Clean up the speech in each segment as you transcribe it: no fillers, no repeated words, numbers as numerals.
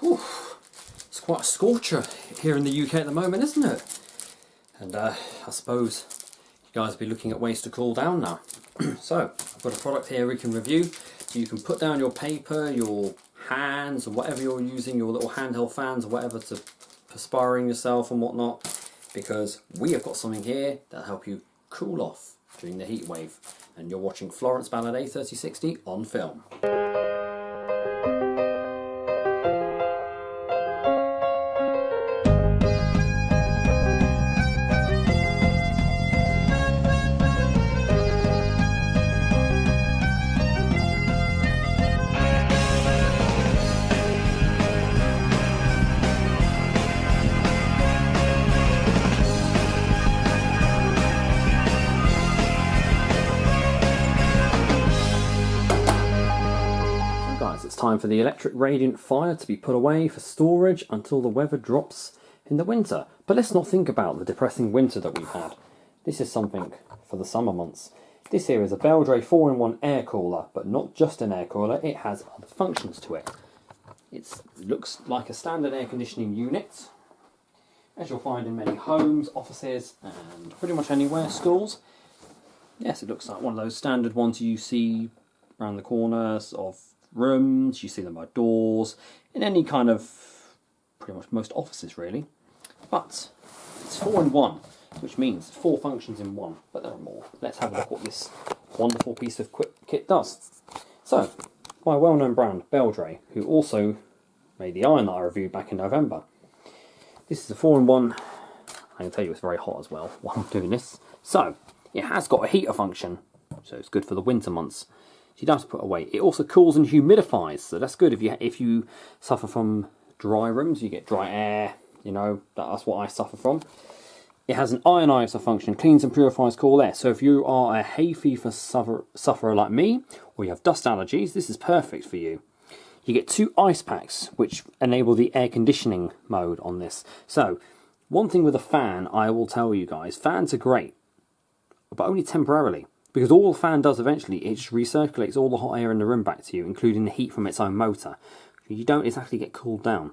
Whew, it's quite a scorcher here in the UK at the moment, isn't it? And I suppose you guys will be looking at ways to cool down now. So I've got a product here we can review. So you can put down your paper, your hands, or whatever you're using, your little handheld fans or whatever, to perspiring yourself and whatnot, because we have got something here that'll help you cool off during the heat wave. And you're watching FlorenceBallardA3060 on film. It's time for the electric radiant fire to be put away for storage until the weather drops in the winter. But let's not think about the depressing winter that we've had. This is something for the summer months. This here is a Beldray 4-in-1 air cooler, but not just an air cooler, it has other functions to it. It looks like a standard air conditioning unit, as you'll find in many homes, offices, and pretty much anywhere, schools. Yes, it looks like one of those standard ones you see around the corners of rooms, you see them by doors, in any kind of, pretty much most offices really. But it's 4-in-1, which means 4 functions in one, but there are more. Let's have a look what this wonderful piece of kit does. So, my well-known brand, Beldray, who also made the iron that I reviewed back in November. This is a 4-in-1, I can tell you it's very hot as well while I'm doing this. So, it has got a heater function, so it's good for the winter months. You don't have to put away. It also cools and humidifies, so that's good if you suffer from dry rooms, you get dry air, you know, that's what I suffer from. It has an ioniser function, cleans and purifies cool air. So if you are a hay fever sufferer like me, or you have dust allergies, this is perfect for you. You get 2 ice packs, which enable the air conditioning mode on this. So, one thing with a fan, I will tell you guys, fans are great, but only temporarily. Because all the fan does eventually, it just recirculates all the hot air in the room back to you, including the heat from its own motor. You don't exactly get cooled down.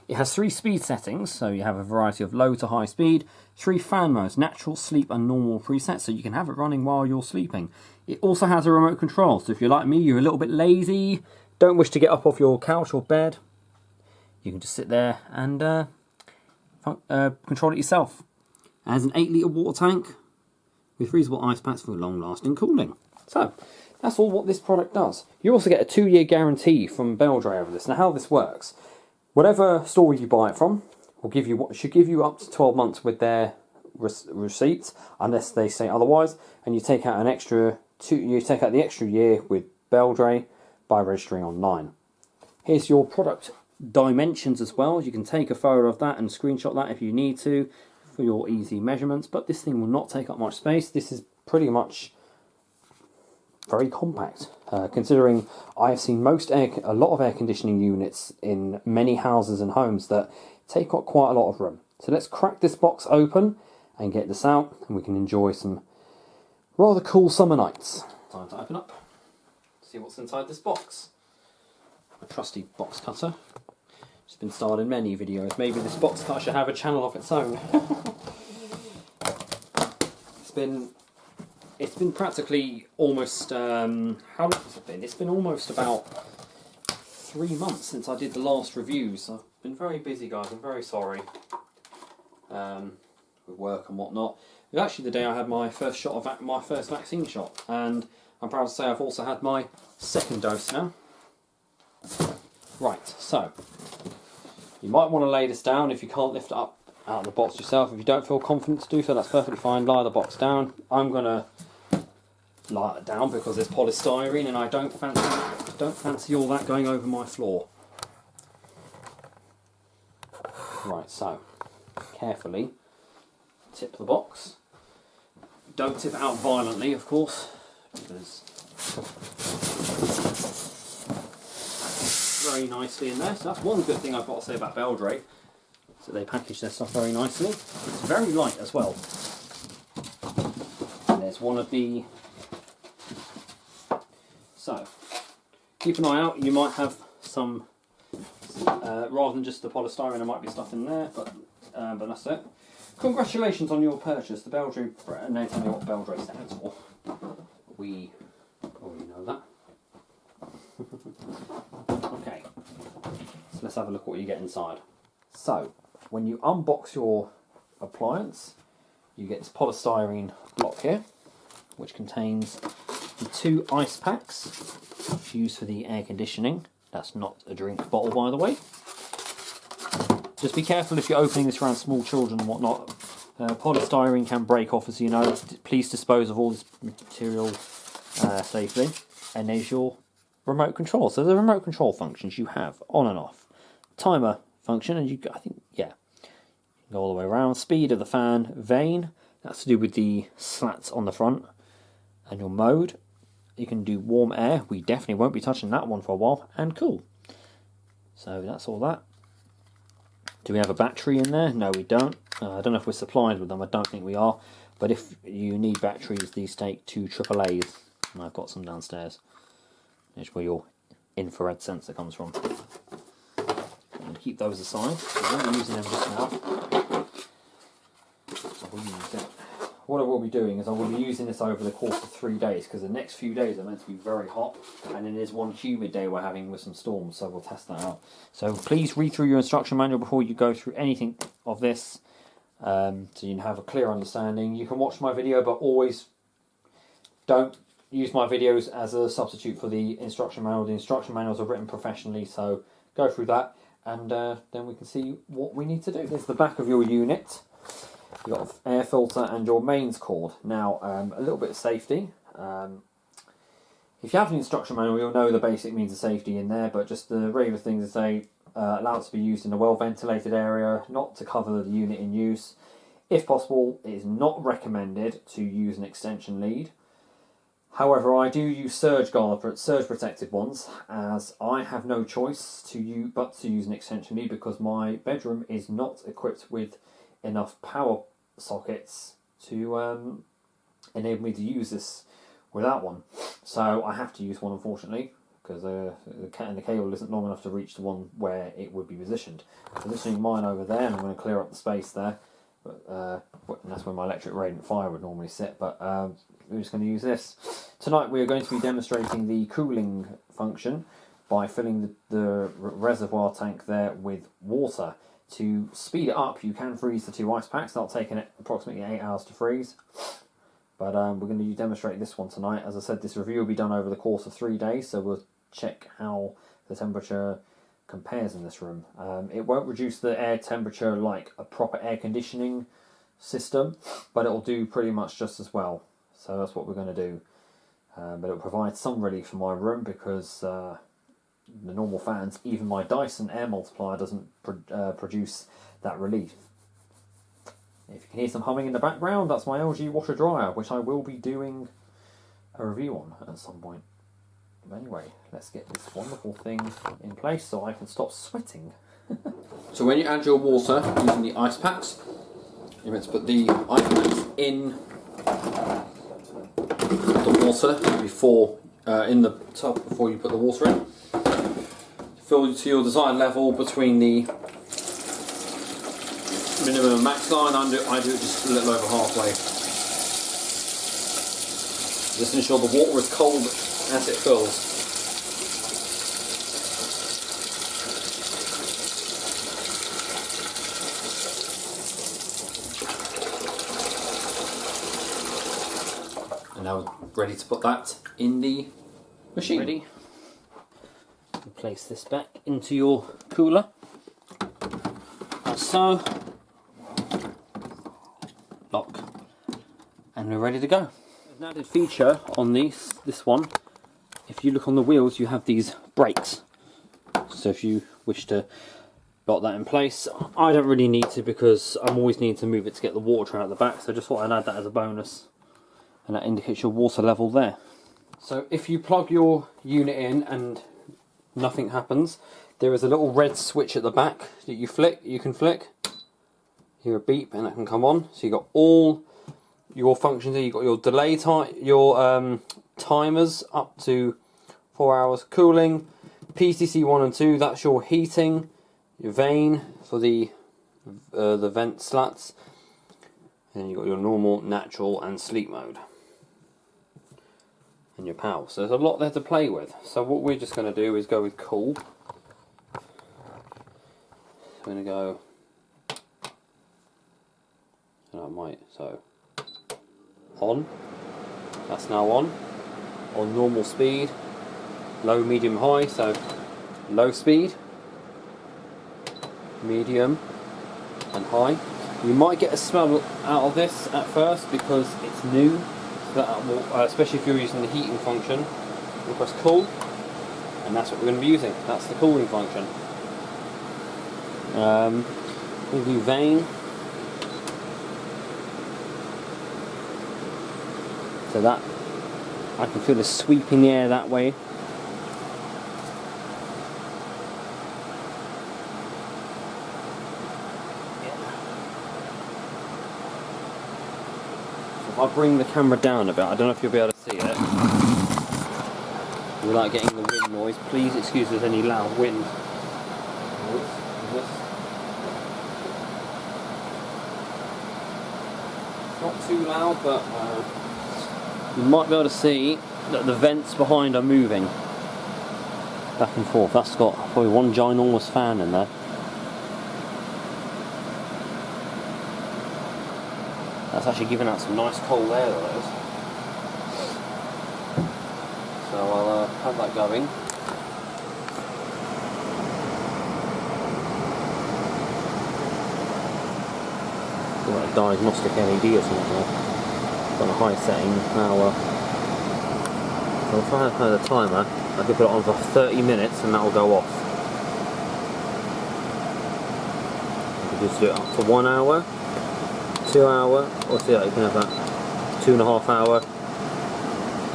It has 3 speed settings, so you have a variety of low to high speed, 3 fan modes, natural, sleep and normal presets, so you can have it running while you're sleeping. It also has a remote control, so if you're like me, you're a little bit lazy, don't wish to get up off your couch or bed, you can just sit there and control it yourself. It has an 8-litre water tank with freezable ice packs for long-lasting cooling. So, that's all what this product does. You also get a 2-year guarantee from Beldray over this. Now, how this works, whatever store you buy it from should give you up to 12 months with their receipts, unless they say otherwise, and you take out the extra year with Beldray by registering online. Here's your product dimensions as well. You can take a photo of that and screenshot that if you need to, for your easy measurements, but this thing will not take up much space. This is pretty much very compact, considering I've seen a lot of air conditioning units in many houses and homes that take up quite a lot of room. So let's crack this box open and get this out, and we can enjoy some rather cool summer nights. Time to open up, see what's inside this box. A trusty box cutter. It's been starred in many videos. Maybe this box cutter should have a channel of its own. It's been practically almost, how long has it been? It's been almost about 3 months since I did the last reviews. I've been very busy, guys, I'm very sorry. With work and whatnot. It was actually the day I had my first shot of my first vaccine shot, and I'm proud to say I've also had my 2nd dose now. Right, so you might want to lay this down if you can't lift it up out of the box yourself. If you don't feel confident to do so, that's perfectly fine. Lie the box down. I'm going to lie it down because there's polystyrene and I don't fancy all that going over my floor. Right, so carefully tip the box. Don't tip it out violently, of course, because very nicely in there. So that's one good thing I've got to say about Beldray. So they package their stuff very nicely. It's very light as well. And there's one of the... So, keep an eye out, you might have some Rather than just the polystyrene, there might be stuff in there, but that's it. Congratulations on your purchase. The Beldray, and they tell me what Beldray stands for. We already know that. Okay, so let's have a look at what you get inside. So, when you unbox your appliance, you get this polystyrene block here, which contains the 2 ice packs used for the air conditioning. That's not a drink bottle, by the way. Just be careful if you're opening this around small children and whatnot. Polystyrene can break off, as you know. Please dispose of all this material safely. And there's your remote control. So the remote control functions you have on and off. Timer function, and you, I think, yeah, go all the way around. Speed of the fan, vane. That's to do with the slats on the front. And your mode. You can do warm air. We definitely won't be touching that one for a while. And cool. So that's all that. Do we have a battery in there? No, we don't. I don't know if we're supplied with them. I don't think we are. But if you need batteries, these take 2 AAAs. And I've got some downstairs. That's where your infrared sensor comes from. I'm going to keep those aside. I won't be using them just now. I will use it. What I will be doing is I will be using this over the course of 3 days, because the next few days are meant to be very hot, and then there's one humid day we're having with some storms, so we'll test that out. So please read through your instruction manual before you go through anything of this, so you can have a clear understanding. You can watch my video, but always don't use my videos as a substitute for the instruction manual. The instruction manuals are written professionally, so go through that, and then we can see what we need to do. There's the back of your unit. You've got an air filter and your mains cord. Now, a little bit of safety. If you have an instruction manual, you'll know the basic means of safety in there, but just the regular things to say, allow it to be used in a well-ventilated area, not to cover the unit in use. If possible, it is not recommended to use an extension lead. However, I do use surge protected ones, as I have no choice but to use an extension lead, because my bedroom is not equipped with enough power sockets to enable me to use this without one. So I have to use one, unfortunately, because the cable isn't long enough to reach the one where it would be positioned. Positioning mine over there, and I'm going to clear up the space there. But and that's where my electric radiant fire would normally sit. But we're just going to use this. Tonight we are going to be demonstrating the cooling function by filling the reservoir tank there with water. To speed it up, you can freeze the 2 ice packs. That'll take approximately 8 hours to freeze. But we're going to demonstrate this one tonight. As I said, this review will be done over the course of 3 days, so we'll check how the temperature compares in this room. It won't reduce the air temperature like a proper air conditioning system, but it'll do pretty much just as well. So that's what we're going to do. But it'll provide some relief for my room, because the normal fans, even my Dyson air multiplier doesn't produce that relief. If you can hear some humming in the background, that's my LG washer dryer, which I will be doing a review on at some point. But anyway, let's get this wonderful thing in place so I can stop sweating. So when you add your water using the ice packs, you're meant to put the ice packs in the water before in the tub before you put the water in. Fill to your desired level between the minimum and max line. I do it just a little over halfway. Just ensure the water is cold as it fills. And now we're ready to put that in the machine. Ready? Place this back into your cooler, like so. Lock, and we're ready to go. There's an added feature on this one. If you look on the wheels, you have these brakes. So if you wish to lock that in place, I don't really need to, because I'm always needing to move it to get the water out of the back. So I just thought I'd add that as a bonus, and that indicates your water level there. So if you plug your unit in and nothing happens, there is a little red switch at the back that you can flick. Hear a beep and it can come on. So you've got all your functions here. You've got your timers up to 4 hours cooling, PCC 1 and 2, that's your heating, your vane for the vent slats, and then you've got your normal, natural and sleep mode, and your power. So there's a lot there to play with. So what we're just going to do is go with cool. We're going to go, so on, that's now on normal speed, low, medium, high, so low speed, medium and high. You might get a smell out of this at first because it's new, so that will, especially if you're using the heating function. We'll press cool, and that's what we're going to be using. That's the cooling function. We'll do vane. So that, I can feel the sweeping the air that way. If I bring the camera down a bit, I don't know if you'll be able to see it. Without getting the wind noise, please excuse if there's any loud wind. Not too loud, but you might be able to see that the vents behind are moving back and forth. That's got probably one ginormous fan in there. That's actually giving out some nice cold air, that is. So I'll have that going. Like a diagnostic LED or something there. On a high setting. Now, if I had a timer, I could put it on for 30 minutes and that will go off. I could just do it up to 1 hour, 2 hour, or see, you can have that 2.5 hour,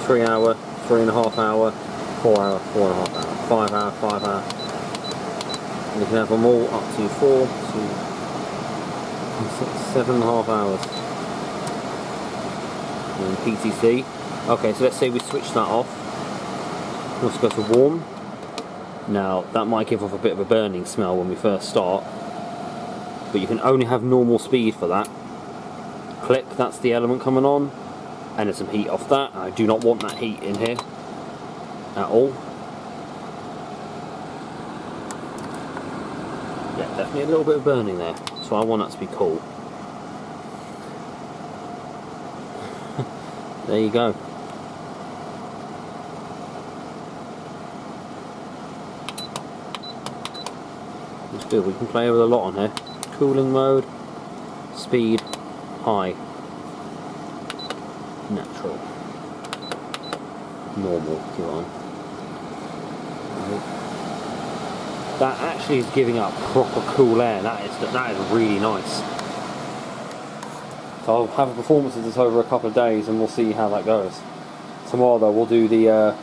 3 hour, 3.5 hour, 4 hour, 4.5 hour, 5 hour, 5 hour. And you can have them all up to 4, 2, 7.5 hours. And PTC. Okay, so let's say we switch that off. Let's go to warm. Now that might give off a bit of a burning smell when we first start, but you can only have normal speed for that. Click, that's the element coming on, and there's some heat off that. I do not want that heat in here at all. Yeah, definitely a little bit of burning there, so I want that to be cool. There you go. It's good, we can play with a lot on here. Cooling mode, speed, high, natural, normal if you want. That actually is giving up proper cool air. That is really nice. So I'll have a performance of this over a couple of days and we'll see how that goes. Tomorrow though we'll do the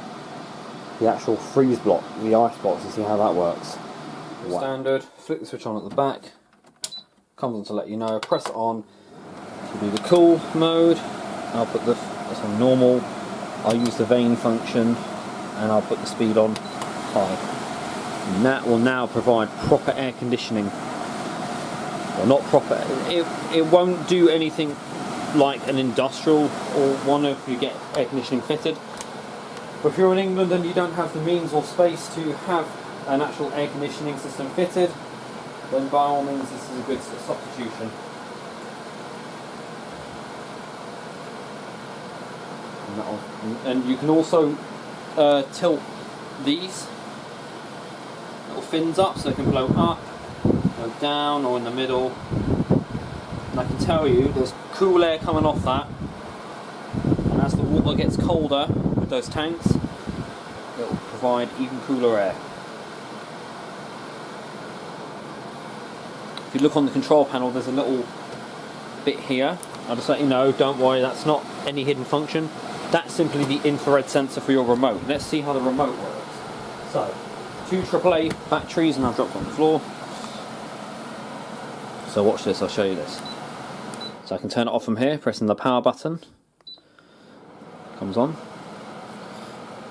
actual freeze block, the ice box, and see how that works. Wow. Standard, flick the switch on at the back, comes on to let you know, press it on to do the cool mode. I'll put that's on normal, I'll use the vane function, and I'll put the speed on high. And that will now provide proper air conditioning. Well, not proper, it won't do anything like an industrial or one if you get air conditioning fitted. But if you're in England and you don't have the means or space to have an actual air conditioning system fitted, then by all means this is a good substitution. And you can also tilt these little fins up so they can blow up, go down, or in the middle. And I can tell you there's cool air coming off that, and as the water gets colder with those tanks, it will provide even cooler air. If you look on the control panel, there's a little bit here. I'll just let you know, don't worry, that's not any hidden function. That's simply the infrared sensor for your remote. Let's see how the remote works. So, 2 AAA batteries, and I've dropped on the floor. So watch this, I'll show you this. So I can turn it off from here, pressing the power button. Comes on.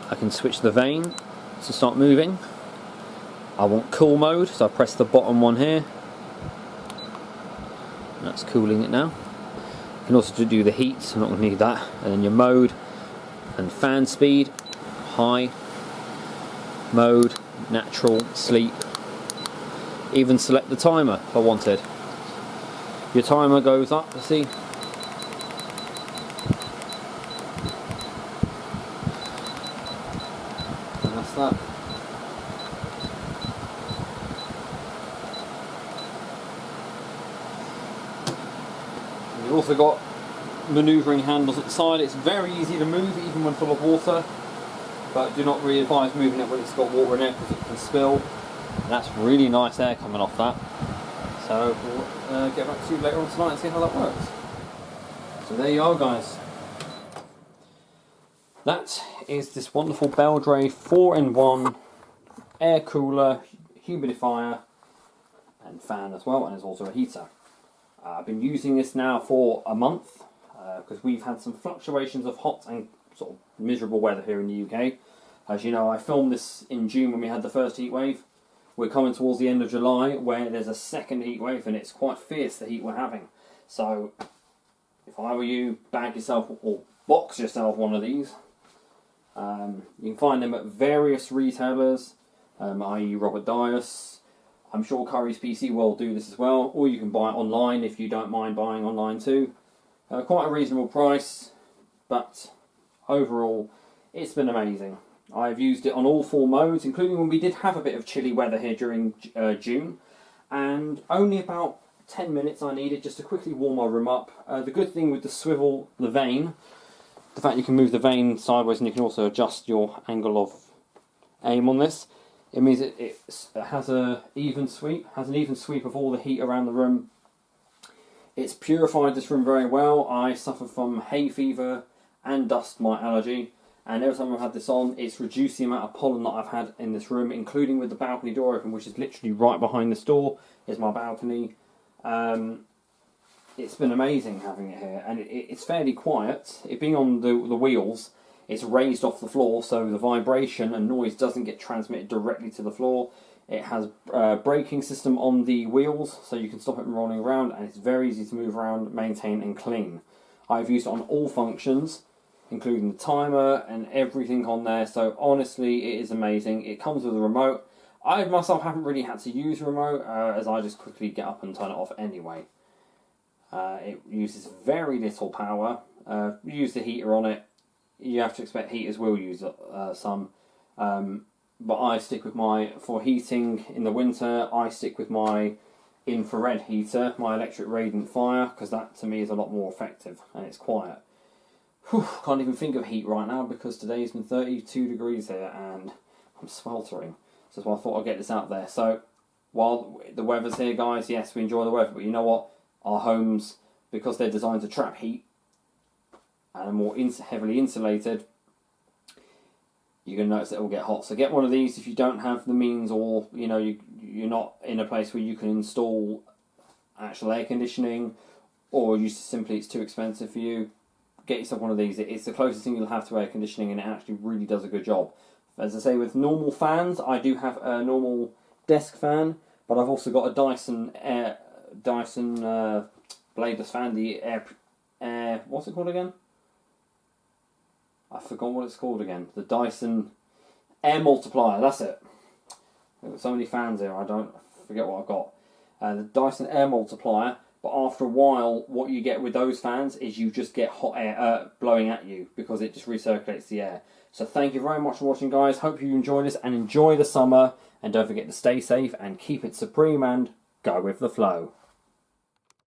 I can switch the vane to start moving. I want cool mode, so I press the bottom one here. That's cooling it now. You can also do the heat, so I'm not going to need that. And then your mode and fan speed, high, mode, natural, sleep. Even select the timer if I wanted. Your timer goes up, you see. And that's that. You've also got manoeuvring handles at the side. It's very easy to move even when full of water, but do not really advise moving it when it's got water in it because it can spill. And that's really nice air coming off that. So we'll get back to you later on tonight and see how that works. So there you are, guys. That is this wonderful Beldray 4-in-1 air cooler, humidifier and fan as well, and there's also a heater. I've been using this now for a month because we've had some fluctuations of hot and sort of miserable weather here in the UK. As you know, I filmed this in June when we had the first heat wave. We're coming towards the end of July where there's a second heat wave, and it's quite fierce, the heat we're having. So if I were you, bag yourself or box yourself one of these. You can find them at various retailers, i.e. Robert Dias. I'm sure Curry's PC will do this as well, or you can buy it online if you don't mind buying online too. Quite a reasonable price, but overall it's been amazing. I've used it on all 4 modes, including when we did have a bit of chilly weather here during June, and only about 10 minutes I needed just to quickly warm my room up. The good thing with the swivel, the vane, the fact you can move the vane sideways and you can also adjust your angle of aim on this. It means it has an even sweep of all the heat around the room. It's purified this room very well. I suffer from hay fever and dust mite allergy, and every time I've had this on, it's reduced the amount of pollen that I've had in this room, including with the balcony door open, which is literally right behind this door is my balcony. It's been amazing having it here, and it's fairly quiet. It being on the wheels, it's raised off the floor, so the vibration and noise doesn't get transmitted directly to the floor. It has a braking system on the wheels, so you can stop it from rolling around, and it's very easy to move around, maintain and clean. I've used it on all functions, including the timer and everything on there, so honestly it is amazing. It comes with a remote. I myself haven't really had to use a remote, as I just quickly get up and turn it off anyway. It uses very little power. You use the heater on it. You have to expect heaters will use some, but I stick with for heating in the winter, I stick with my infrared heater, my electric radiant fire, because that to me is a lot more effective and it's quiet. Whew, can't even think of heat right now because today's been 32 degrees here and I'm sweltering. So that's why I thought I'd get this out there. So while the weather's here, guys, yes, we enjoy the weather, but you know what? Our homes, because they're designed to trap heat and are more heavily insulated, you're going to notice that it will get hot. So get one of these if you don't have the means, or you know you're not in a place where you can install actual air conditioning, or you simply it's too expensive for you. Get yourself one of these. It's the closest thing you'll have to air conditioning, and it actually really does a good job. As I say, with normal fans, I do have a normal desk fan, but I've also got a Dyson bladeless fan, the air what's it called again? I forgot what it's called again. The Dyson Air Multiplier, that's it. I've got so many fans here, I forget what I've got. The Dyson Air Multiplier, but after a while, what you get with those fans is you just get hot air blowing at you because it just recirculates the air. So thank you very much for watching, guys. Hope you enjoy this and enjoy the summer. And don't forget to stay safe and keep it supreme and go with the flow.